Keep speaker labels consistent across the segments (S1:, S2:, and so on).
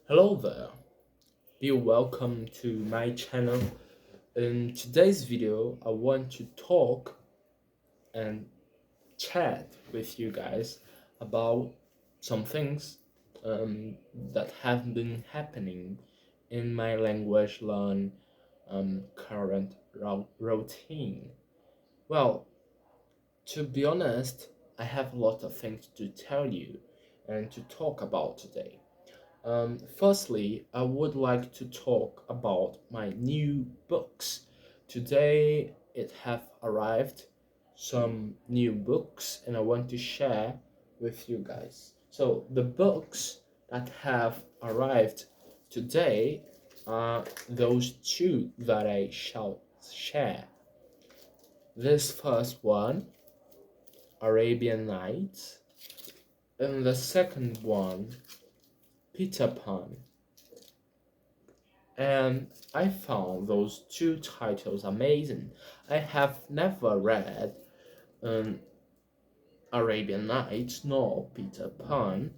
S1: Hello there, be welcome to my channel. In today's video, I want to talk and chat with you guys about some things that have been happening in my language learn current routine. Well, to be honest, I have a lot of things to tell you and to talk about today. Firstly, I would like to talk about my new books. Today it have arrived some new books and I want to share with you guys. So the books that have arrived today are those two that I shall share. This first one, Arabian Nights, and the second one, Peter Pan. And I found those two titles amazing. I have never read um, Arabian Nights nor Peter Pan,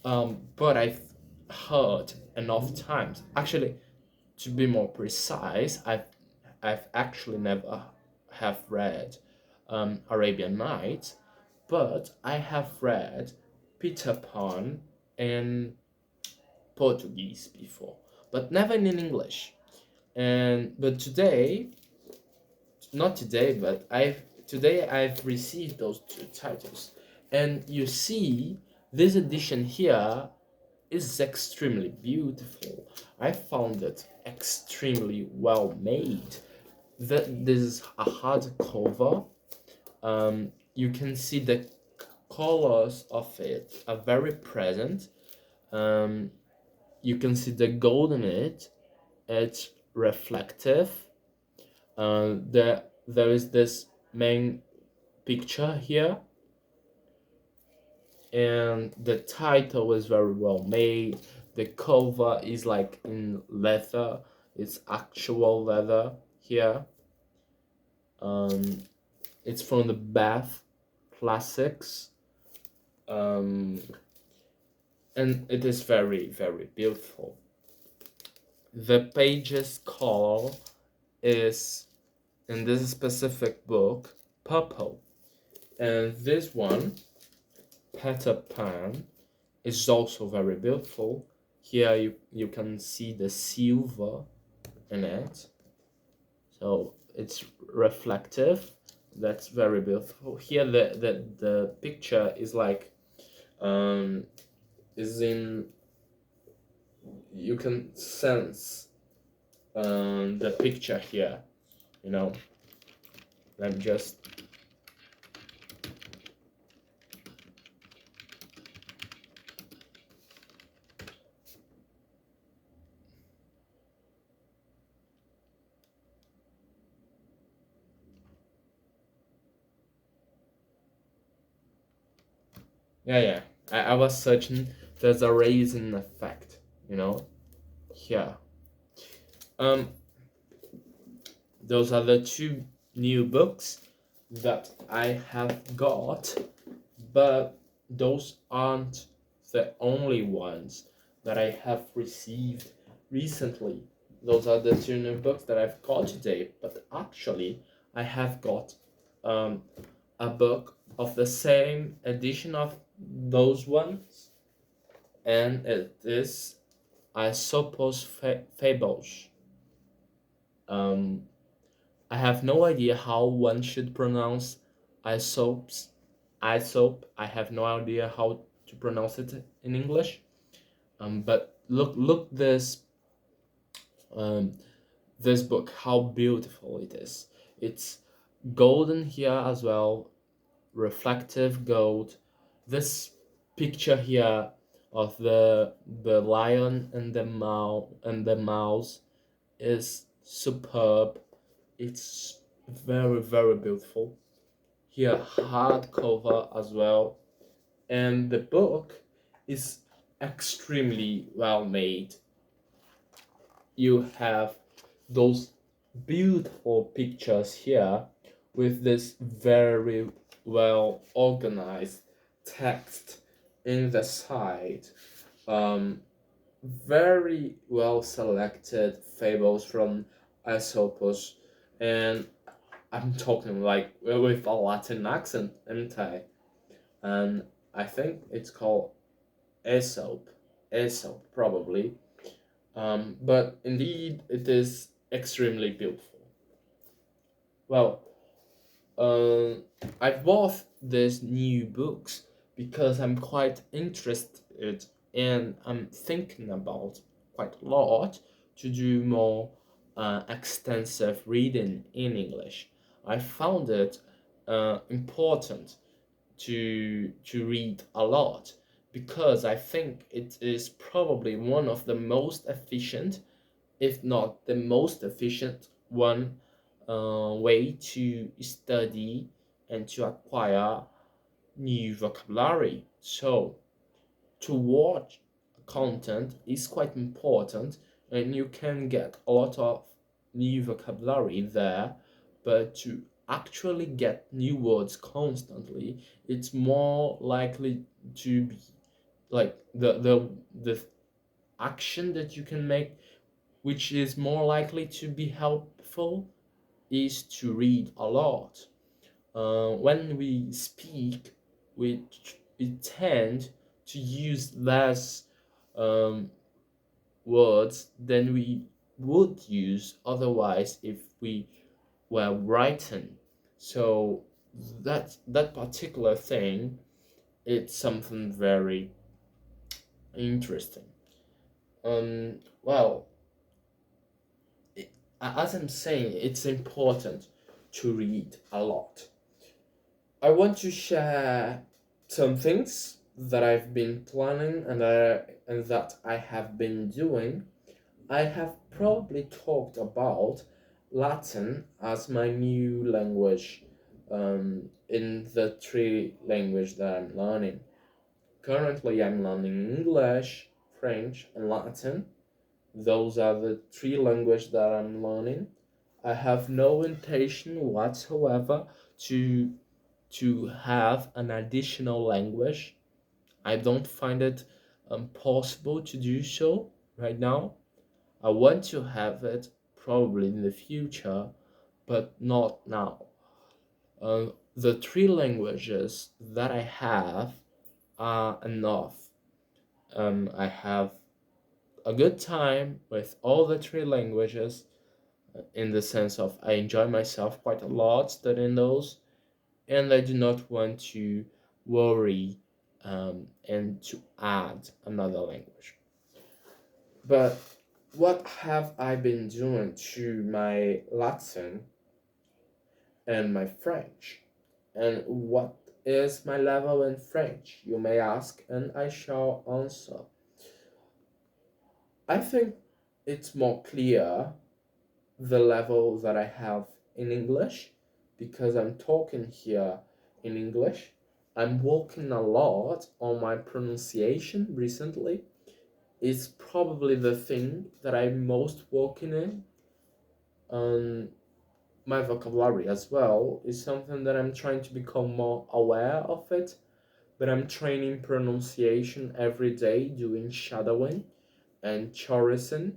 S1: but I've heard enough times. Actually, to be more precise, I've actually never have read Arabian Nights, but I have read Peter Pan in Portuguese before, but never in English. And but today, not today, but I've received those two titles, and you see this edition here is extremely beautiful. I found it extremely well made. This is a hardcover. You can see the colors of it are very present. Um, you can see the gold in it. It's reflective. There is this main picture here, and the title is very well made. The cover is like in leather. It's actual leather here. Um, it's from the Bath Classics. Um, and it is very beautiful. The pages color is in this specific book purple, and this one, Peter Pan, is also very beautiful. Here you can see the silver in it, so it's reflective. That's very beautiful. Here the picture is like is in, you can sense the picture here, you know. Let me just, yeah, I was searching. There's a raising effect, you know, here. um those are the two new books that I have got, but those aren't the only ones that I have received recently. Those are the two new books that I've got today, but actually I have got um, a book of the same edition of those ones, and it is Aesop's Fables. Um, I have no idea how one should pronounce Aesop's Aesop. I have no idea how to pronounce it in English. But look um, this book, how beautiful it is. It's golden here as well, reflective gold. This picture here of the lion and the mouse is superb. It's very beautiful. Here hardcover as well, and the book is extremely well made. You have those beautiful pictures here with this very well organized text in the side. um, very well selected fables from Aesopus, and I'm talking like with a Latin accent, aren't I? And I think it's called Aesop, Aesop probably. But indeed, it is extremely beautiful. Well, um, I bought these new books because I'm quite interested and I'm thinking about quite a lot to do more extensive reading in English. I found it important to read a lot because I think it is probably one of the most efficient, if not the most efficient one way to study and to acquire new vocabulary. So to watch content is quite important, and you can get a lot of new vocabulary there, but to actually get new words constantly, it's more likely to be like the action that you can make, which is more likely to be helpful, is to read a lot. When we speak, we tend to use less um, words than we would use otherwise if we were writing. So that particular thing, it's something very interesting. Well, it, as I'm saying, it's important to read a lot. I want to share some things that I've been planning and that I have been doing. I have probably talked about Latin as my new language in the three languages that I'm learning. Currently, I'm learning English, French, and Latin. Those are the three languages that I'm learning. I have no intention whatsoever to have an additional language. I don't find it possible to do so right now. I want to have it probably in the future, but not now. The three languages that I have are enough. I have a good time with all the three languages in the sense of I enjoy myself quite a lot studying those, and I do not want to worry and to add another language. But what have I been doing to my Latin and my French? And what is my level in French? You may ask, and I shall answer. I think it's more clear the level that I have in English because I'm talking here in English. I'm working a lot on my pronunciation recently. It's probably the thing that I'm most working in. My vocabulary as well is something that I'm trying to become more aware of it. But I'm training pronunciation every day, doing shadowing and chorusing,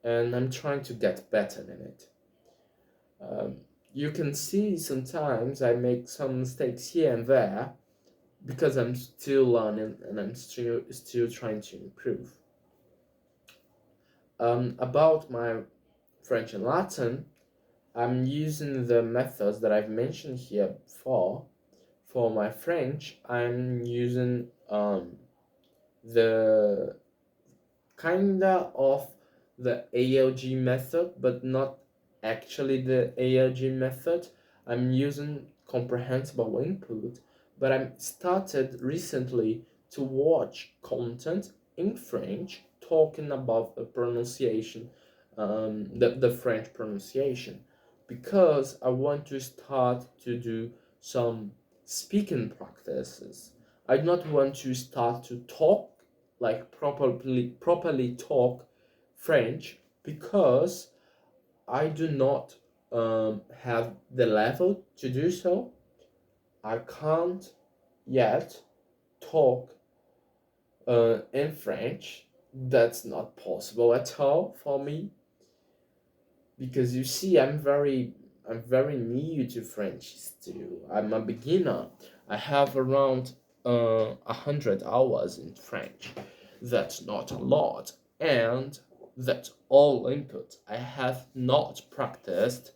S1: and I'm trying to get better in it. Um, you can see sometimes I make some mistakes here and there because I'm still learning and I'm still trying to improve. About my French and Latin, I'm using the methods that I've mentioned here before. For my French, I'm using the kinda of the ALG method, but not actually the ALG method. I'm using comprehensible input, but I started recently to watch content in French talking about the pronunciation, the French pronunciation, because I want to start to do some speaking practices. I do not want to start to talk like properly talk French because I do not have the level to do so. I can't yet talk in French. That's not possible at all for me because you see, I'm very new to French still. I'm a beginner. I have around 100 hours in French. That's not a lot, and that's all input. I have not practiced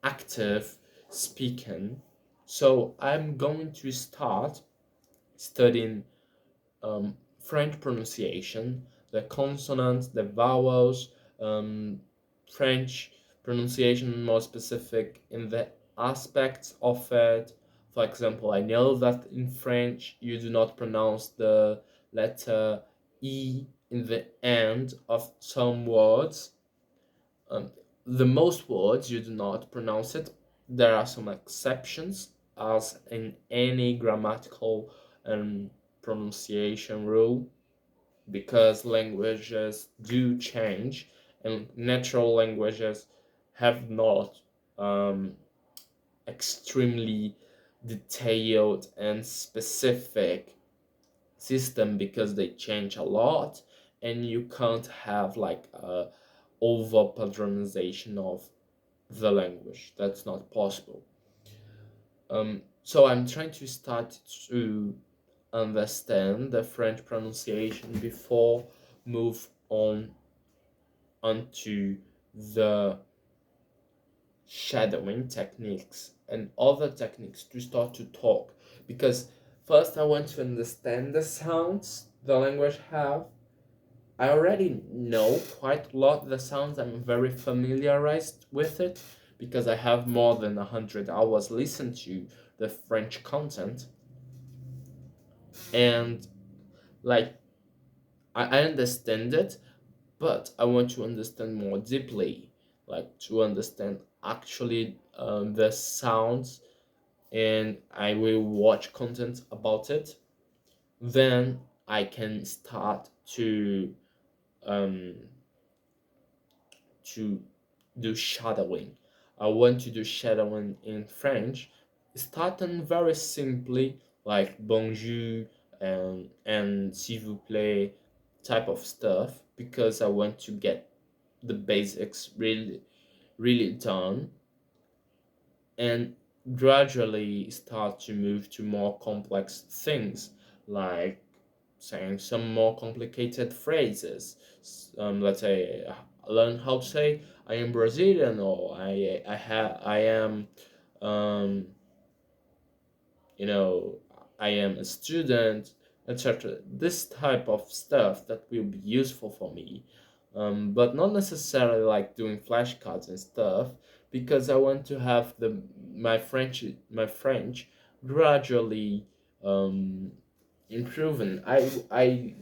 S1: active speaking, so I'm going to start studying French pronunciation, the consonants, the vowels, um, French pronunciation more specific in the aspects of it. For example, I know that in French you do not pronounce the letter E in the end of some words. Um, the most words you do not pronounce it. There are some exceptions, as in any grammatical and pronunciation rule, because languages do change and natural languages have not um, extremely detailed and specific system because they change a lot, and you can't have like a over patronization of the language. That's not possible. So I'm trying to start to understand the French pronunciation before move onto the shadowing techniques and other techniques to start to talk, because first I want to understand the sounds the language have. I already know quite a lot the sounds. I'm very familiarized with it because I have more than 100 hours listened to the French content, and like I understand it, but I want to understand more deeply, like to understand actually the sounds, and I will watch content about it. Then I can start um, to do shadowing. I want to do shadowing in French, starting very simply, like bonjour and s'il vous plaît type of stuff, because I want to get the basics really done, and gradually start to move to more complex things, like saying some more complicated phrases. Let's say learn how to say I am Brazilian, or I am um, you know, I am a student, etc. This type of stuff that will be useful for me, but not necessarily like doing flashcards and stuff, because I want to have my French gradually um, improving. I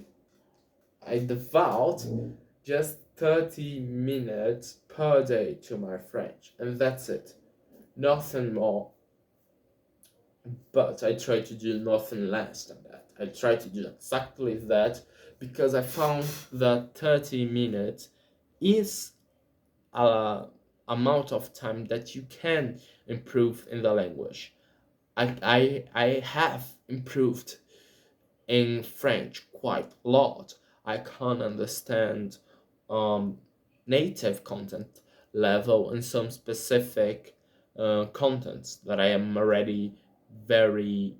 S1: devote just 30 minutes per day to my French, and that's it. Nothing more, but I try to do nothing less than that. I try to do exactly that because I found that 30 minutes is a amount of time that you can improve in the language. I have improved in French quite a lot. I can understand um, native content level and some specific contents that I am already very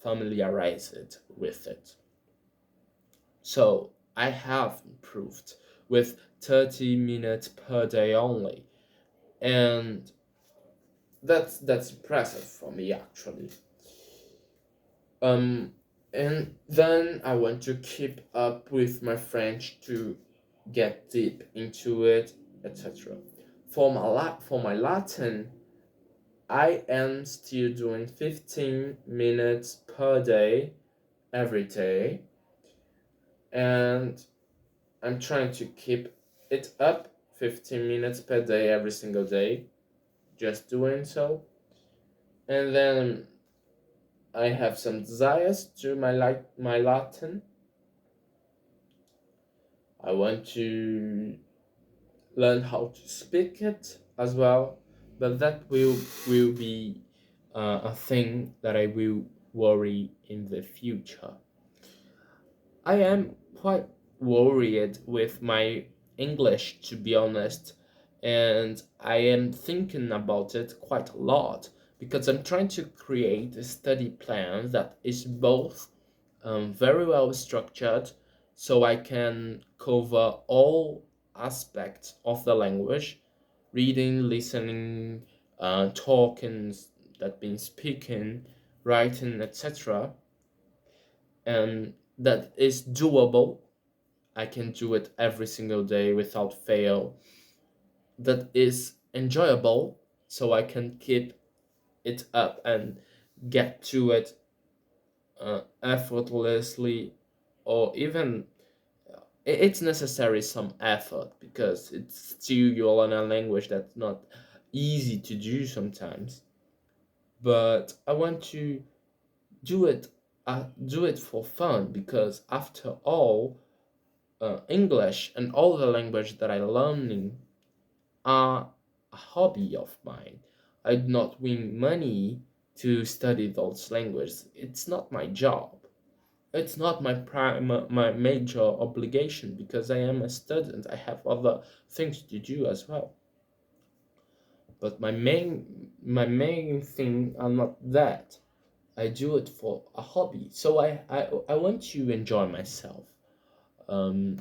S1: familiarized with it. So I have improved with 30 minutes per day only, and that's impressive for me actually. Um, and then I want to keep up with my French to get deep into it, etc. For my Latin, I am still doing 15 minutes per day every day, and I'm trying to keep it up 15 minutes per day every single day, just doing so. And then I have some desires to my Latin. I want to learn how to speak it as well, but that will be a thing that I will worry in the future. I am quite worried with my English, to be honest, and I am thinking about it quite a lot because I'm trying to create a study plan that is both very well structured so I can cover all aspects of the language: reading, listening, talking, that means speaking, writing, etc. And that is doable. I can do it every single day without fail. That is enjoyable, so I can keep it up and get to it effortlessly, or even it's necessary some effort because it's still you learn a language that's not easy to do sometimes. But I want to do it do it for fun because after all, English and all the language that I'm learning are a hobby of mine. I do not win money to study those languages. It's not my job. It's not my major obligation because I am a student. I have other things to do as well. But my main thing are not that. I do it for a hobby. So I want to enjoy myself um,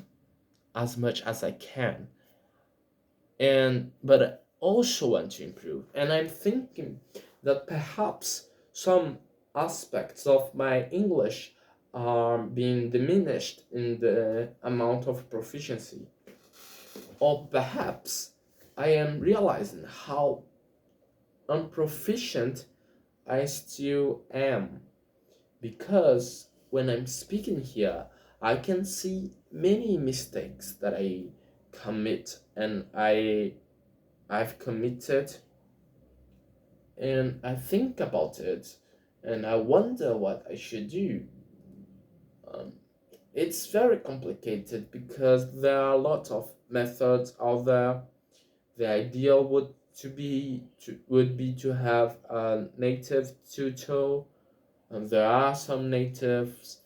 S1: as much as I can. And but I also want to improve. And I'm thinking that perhaps some aspects of my English are being diminished in the amount of proficiency. Or perhaps I am realizing how unproficient I still am. Because when I'm speaking here, I can see many mistakes that I commit and I've committed, and I think about it and I wonder what I should do. Um, it's very complicated because there are a lot of methods out there. The ideal would be to have a native tutor, and there are some natives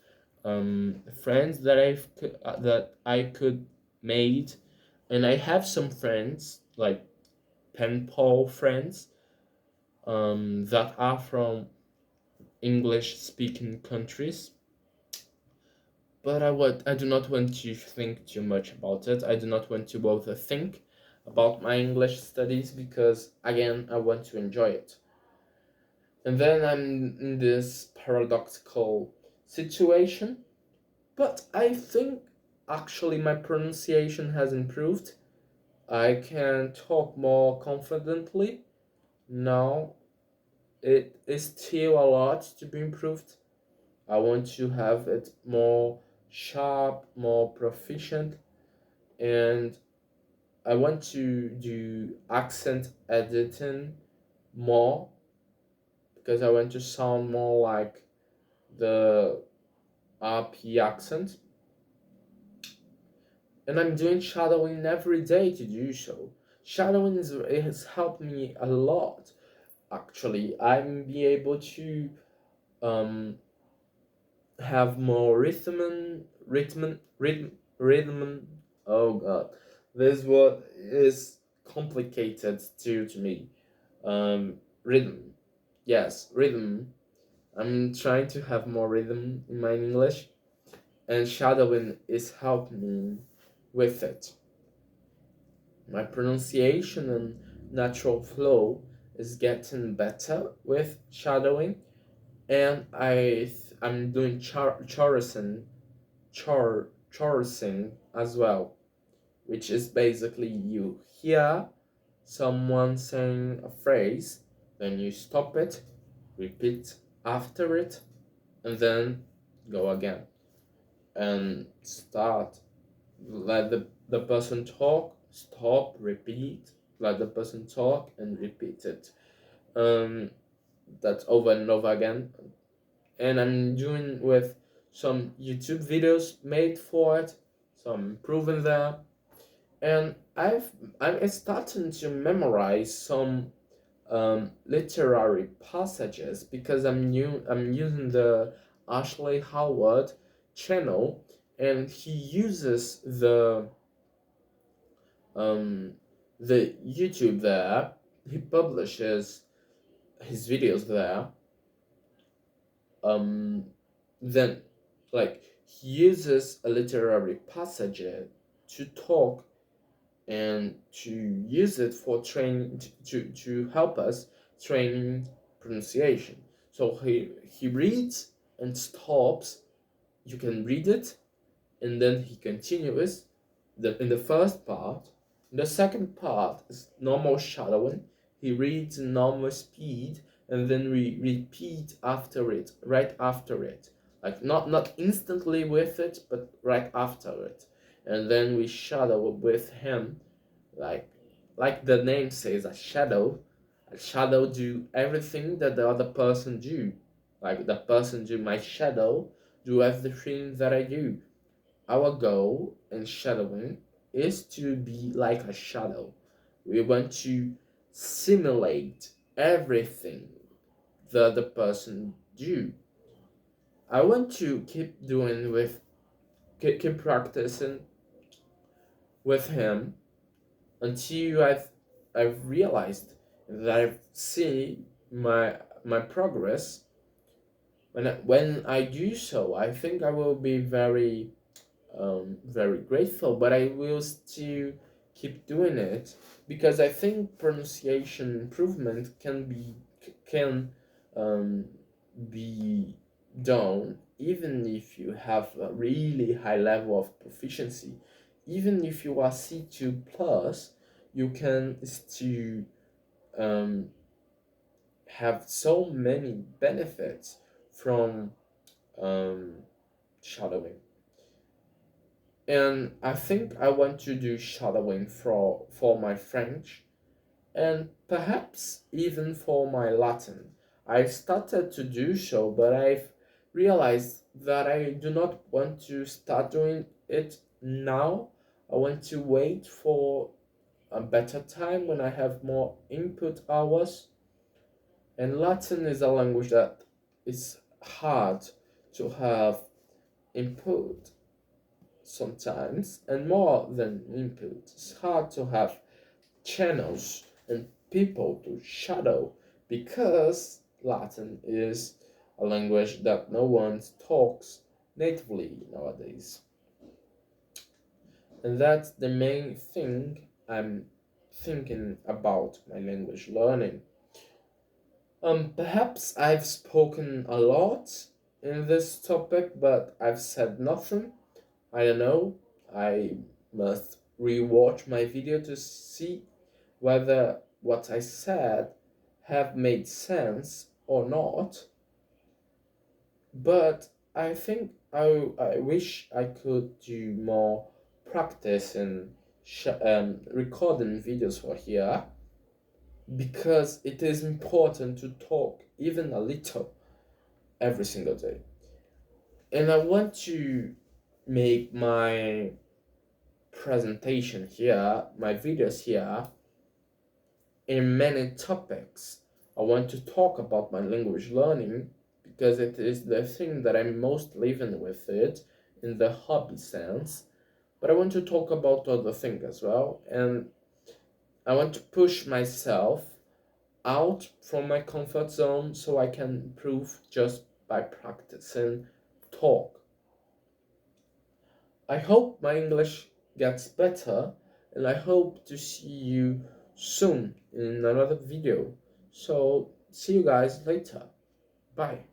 S1: friends that I could made, and I have some friends like pen pal friends that are from English speaking countries. But I do not want to think too much about it. I do not want to overthink about my English studies because again I want to enjoy it. And then I'm in this paradoxical situation. But I think actually my pronunciation has improved. I can talk more confidently now. It is still a lot to be improved. I want to have it more sharp, more proficient, and I want to do accent editing more because I want to sound more like the RP accent. And I'm doing shadowing every day to do so. Shadowing it has helped me a lot. Actually, I'm be able to um, have more rhythm. Oh god, this word is complicated to me. Rhythm, yes, rhythm. I'm trying to have more rhythm in my English, and shadowing is helping me with it. My pronunciation and natural flow is getting better with shadowing, and I'm doing chorussing as well, which is basically you hear someone saying a phrase, then you stop it, repeat after it, and then go again and start. Let the person talk, stop, repeat, let the person talk and repeat it. Um, that's over and over again. And I'm doing with some YouTube videos made for it, so I'm improving there. And I'm starting to memorize some literary passages because I'm using the Ashley Howard channel, and he uses um, the YouTube there. He publishes his videos there. Um, then, like, he uses a literary passage to talk and to use it for training to help us training pronunciation. So he reads and stops. You can read it, and then he continues in the first part. The second part is normal shadowing. He reads in normal speed, and then we repeat after it, right after it, like not instantly with it, but right after it, and then we shadow with him, like like the name says, a shadow. A shadow do everything that the other person do, like the person do my shadow do everything that I do. Our goal in shadowing is to be like a shadow. We want to simulate everything the other person do. I want to keep practicing with him until I've realized that I've seen my progress. When I do so, I think I will be very grateful, but I will still keep doing it because I think pronunciation improvement can um, be done even if you have a really high level of proficiency. Even if you are C2 plus, you can still um, have so many benefits from um, shadowing. And I think I want to do shadowing for my French and perhaps even for my Latin. I started to do so, but I've realized that I do not want to start doing it now. I want to wait for a better time when I have more input hours. And Latin is a language that is hard to have input sometimes, and more than input, it's hard to have channels and people to shadow because Latin is a language that no one talks natively nowadays. And that's the main thing I'm thinking about my language learning. Perhaps I've spoken a lot in this topic, but I've said nothing. I don't know. I must rewatch my video to see whether what I said have made sense or not. But I think I wish I could do more practice in recording videos for here because it is important to talk even a little every single day. And I want to make my presentation here, my videos here, in many topics. I want to talk about my language learning because it is the thing that I'm most living with it in the hobby sense. But I want to talk about other things as well, and I want to push myself out from my comfort zone so I can improve just by practicing talk. I hope my English gets better, and I hope to see you soon in another video. So, see you guys later. Bye.